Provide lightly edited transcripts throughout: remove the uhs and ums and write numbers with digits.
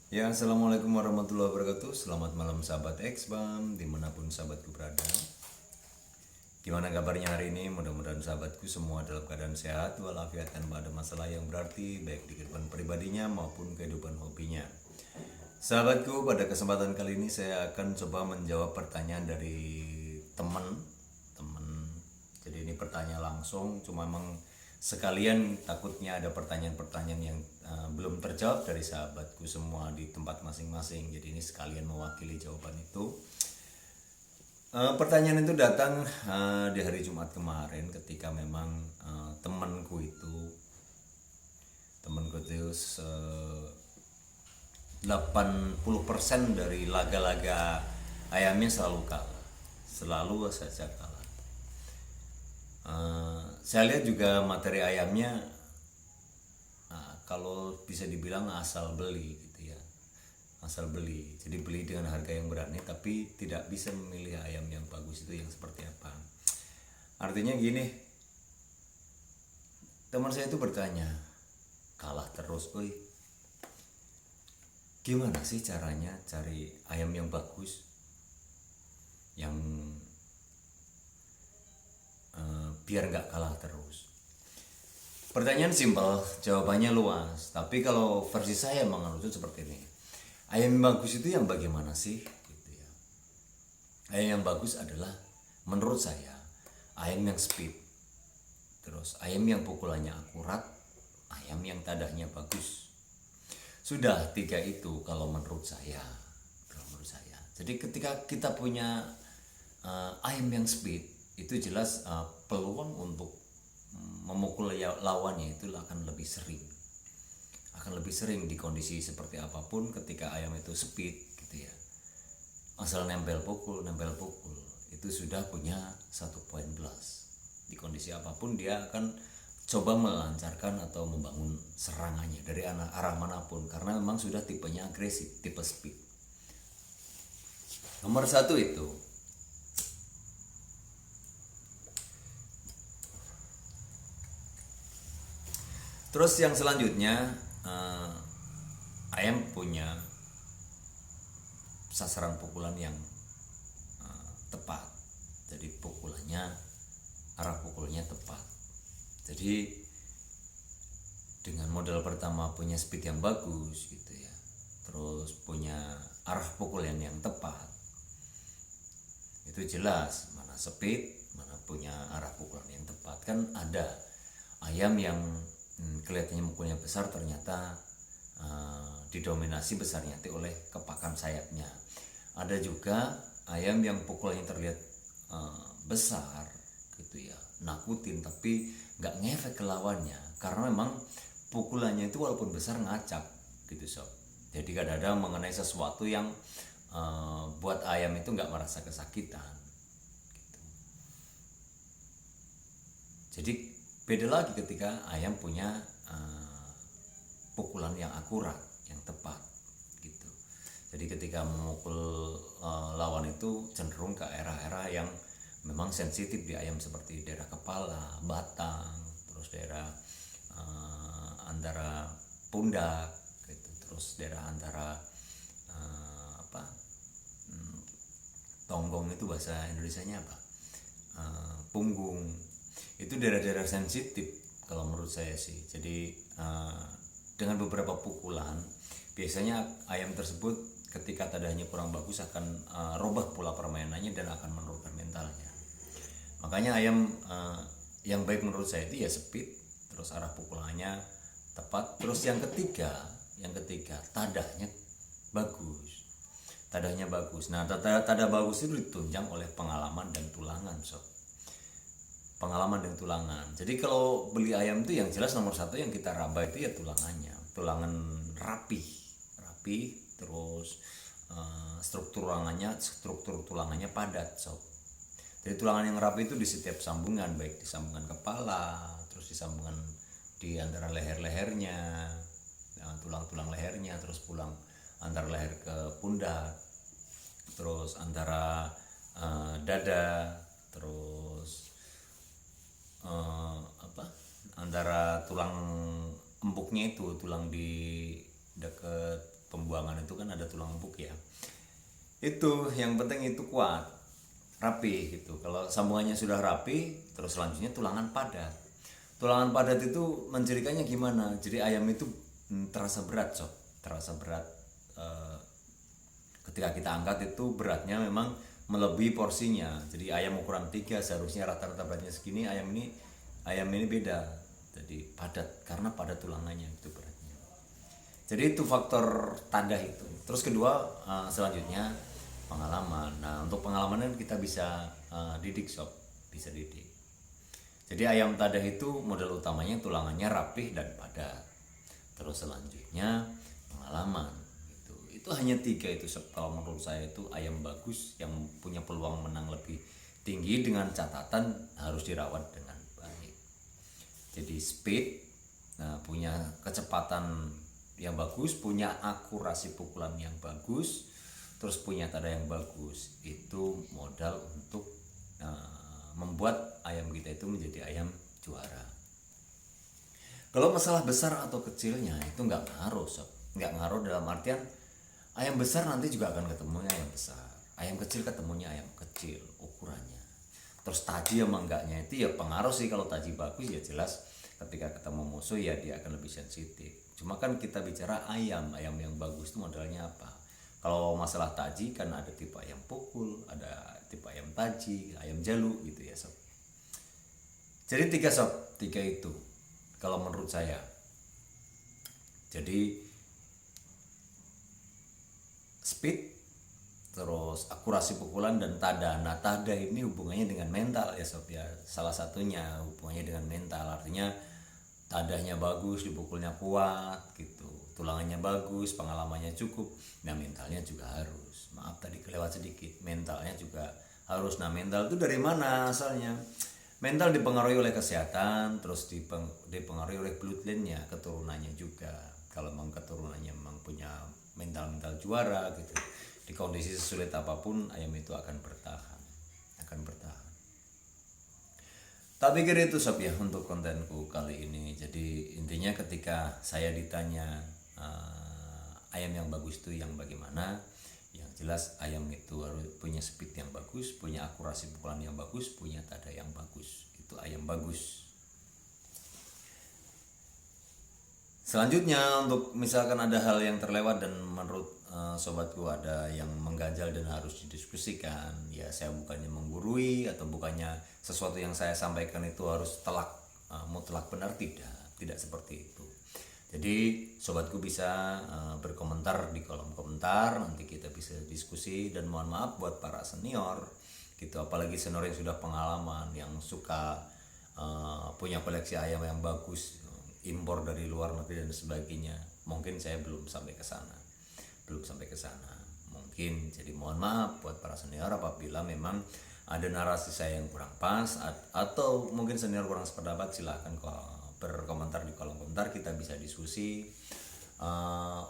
Ya, assalamualaikum warahmatullahi wabarakatuh. Selamat malam sahabat Xbam, dimanapun sahabatku berada. Gimana kabarnya hari ini? Mudah-mudahan sahabatku semua dalam keadaan sehat walafiat tanpa ada masalah yang berarti baik di kehidupan pribadinya maupun kehidupan hobinya. Sahabatku, pada kesempatan kali ini saya akan coba menjawab pertanyaan dari teman. Jadi ini pertanyaan langsung, cuma memang sekalian takutnya ada pertanyaan-pertanyaan yang belum terjawab dari sahabatku semua di tempat masing-masing. Jadi ini sekalian mewakili jawaban itu. Pertanyaan itu datang di hari Jumat kemarin ketika memang temanku itu 80% dari laga-laga ayamnya selalu kalah, selalu saja kalah. Saya lihat juga materi ayamnya, kalau bisa dibilang asal beli gitu ya, asal beli. Jadi beli dengan harga yang berani tapi tidak bisa memilih ayam yang bagus itu yang seperti apa. Artinya gini, teman saya itu bertanya, kalah terus, oi, gimana sih caranya cari ayam yang bagus, yang biar nggak kalah terus? Pertanyaan simpel, jawabannya luas. Tapi kalau versi saya mengerucut seperti ini. Ayam yang bagus itu yang bagaimana sih? Gitu ya. Ayam yang bagus adalah menurut saya ayam yang speed. Terus ayam yang pukulannya akurat, ayam yang tadahnya bagus. Sudah tiga itu kalau menurut saya. Jadi ketika kita punya ayam yang speed, itu jelas peluang untuk memukul lawannya itu akan lebih sering di kondisi seperti apapun. Ketika ayam itu speed gitu ya, asal nempel pukul itu sudah punya 1 poin plus. Di kondisi apapun dia akan coba melancarkan atau membangun serangannya dari arah manapun, karena memang sudah tipenya agresif, tipe speed. Nomor satu itu. Terus yang selanjutnya, ayam punya sasaran pukulan yang tepat. Jadi arah pukulnya tepat. Jadi dengan modal pertama punya speed yang bagus gitu ya, terus punya arah pukulan yang tepat, itu jelas mana speed, mana punya arah pukulan yang tepat. Kan ada ayam yang kelihatannya mukulnya besar, ternyata didominasi besarnya oleh kepakan sayapnya. Ada juga ayam yang pukulannya terlihat besar gitu ya, nakutin, tapi nggak ngefek ke lawannya karena memang pukulannya itu walaupun besar ngacak gitu sob. Jadi kadang-kadang mengenai sesuatu yang buat ayam itu nggak merasa kesakitan gitu. Jadi beda lagi ketika ayam punya pukulan yang akurat, yang tepat gitu. Jadi ketika memukul lawan itu cenderung ke area-area yang memang sensitif di ayam, seperti daerah kepala, batang, terus daerah antara pundak gitu, terus daerah antara tonggong, itu bahasa Indonesianya apa? Punggung. Itu daerah-daerah sensitif kalau menurut saya sih. Jadi dengan beberapa pukulan biasanya ayam tersebut ketika tadahnya kurang bagus akan robah pola permainannya dan akan menurunkan mentalnya. Makanya ayam yang baik menurut saya itu ya speed, terus arah pukulannya tepat, terus yang ketiga tadahnya bagus. Nah, tadah bagus itu ditunjang oleh pengalaman dan tulangan sob. Jadi kalau beli ayam itu yang jelas nomor satu yang kita raba itu ya tulangannya, tulangan rapi, terus struktur tulangannya padat sob. Jadi tulangan yang rapi itu di setiap sambungan, baik di sambungan kepala, terus di sambungan di antara leher-lehernya, tulang-tulang lehernya, terus pulang antara leher ke pundak, terus antara dada, terus antara tulang empuknya itu, tulang di dekat buangan itu kan ada tulang empuk ya. Itu yang penting itu kuat, rapi gitu. Kalau sambungannya sudah rapi, terus selanjutnya tulangan padat. Tulangan padat itu mencirikannya gimana? Jadi ayam itu terasa berat, sob. Terasa berat. Ketika kita angkat itu beratnya memang melebihi porsinya. Jadi ayam ukuran 3 seharusnya rata-rata beratnya segini, ayam ini beda. Jadi padat karena padat tulangannya itu beratnya. Jadi itu faktor tanda itu. Terus kedua selanjutnya pengalaman. Nah, untuk pengalaman kita bisa didik, sob. Bisa didik. Jadi ayam tadah itu modal utamanya tulangannya rapih dan padat. Terus selanjutnya pengalaman. Itu hanya 3 itu, sob. Kalau menurut saya itu ayam bagus yang punya peluang menang lebih tinggi dengan catatan harus dirawat dengan baik. Jadi speed, punya kecepatan yang bagus, punya akurasi pukulan yang bagus, terus punya tada yang bagus. Itu modal untuk membuat ayam kita itu menjadi ayam juara. Kalau masalah besar atau kecilnya itu nggak ngaruh, sob. Nggak ngaruh dalam artian ayam besar nanti juga akan ketemunya ayam besar, ayam kecil ketemunya ayam kecil ukurannya. Terus taji sama enggaknya itu ya pengaruh sih. Kalau taji bagus ya jelas ketika ketemu musuh ya dia akan lebih sensitif. Cuma kan kita bicara ayam yang bagus itu modalnya apa? Kalau masalah taji kan ada tipe ayam pukul, ada tipe ayam taji, ayam jalu gitu ya, sob. Jadi 3, sob, 3 itu kalau menurut saya. Jadi speed, terus akurasi pukulan dan tada. Nah, tada ini hubungannya dengan mental ya, sob ya. Salah satunya hubungannya dengan mental, artinya tadanya bagus, dipukulnya kuat gitu, tulangannya bagus, pengalamannya cukup. Nah, mentalnya juga harus. Maaf tadi kelewat sedikit, mentalnya juga harus. Nah, mental itu dari mana asalnya? Mental dipengaruhi oleh kesehatan, terus dipengaruhi oleh bloodline-nya, keturunannya juga. Kalau memang keturunannya memang punya mental juara gitu, di kondisi sesulit apapun ayam itu akan bertahan. Tak pikir itu, sob ya, untuk kontenku kali ini. Jadi intinya ketika saya ditanya ayam yang bagus itu yang bagaimana, yang jelas ayam itu harus punya speed yang bagus, punya akurasi pukulan yang bagus, punya tada yang bagus. Itu ayam bagus. Selanjutnya, untuk misalkan ada hal yang terlewat dan menurut sobatku ada yang mengganjal dan harus didiskusikan, ya saya bukannya menggurui atau bukannya sesuatu yang saya sampaikan itu harus mutlak benar, tidak seperti itu. Jadi sobatku bisa berkomentar di kolom komentar, nanti kita bisa diskusi. Dan mohon maaf buat para senior gitu, apalagi senior yang sudah pengalaman, yang suka punya koleksi ayam yang bagus, impor dari luar negeri dan sebagainya. Mungkin saya belum sampai ke sana mungkin. Jadi mohon maaf buat para senior apabila memang ada narasi saya yang kurang pas, atau mungkin senior kurang sependapat, silahkan berkomentar di kolom komentar, kita bisa diskusi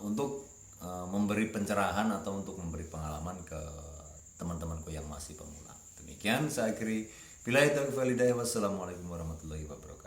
untuk memberi pencerahan atau untuk memberi pengalaman ke teman-temanku yang masih pemula. Demikian saya akhiri. Billahi taufiq wal hidayah. Wassalamualaikum warahmatullahi wabarakatuh.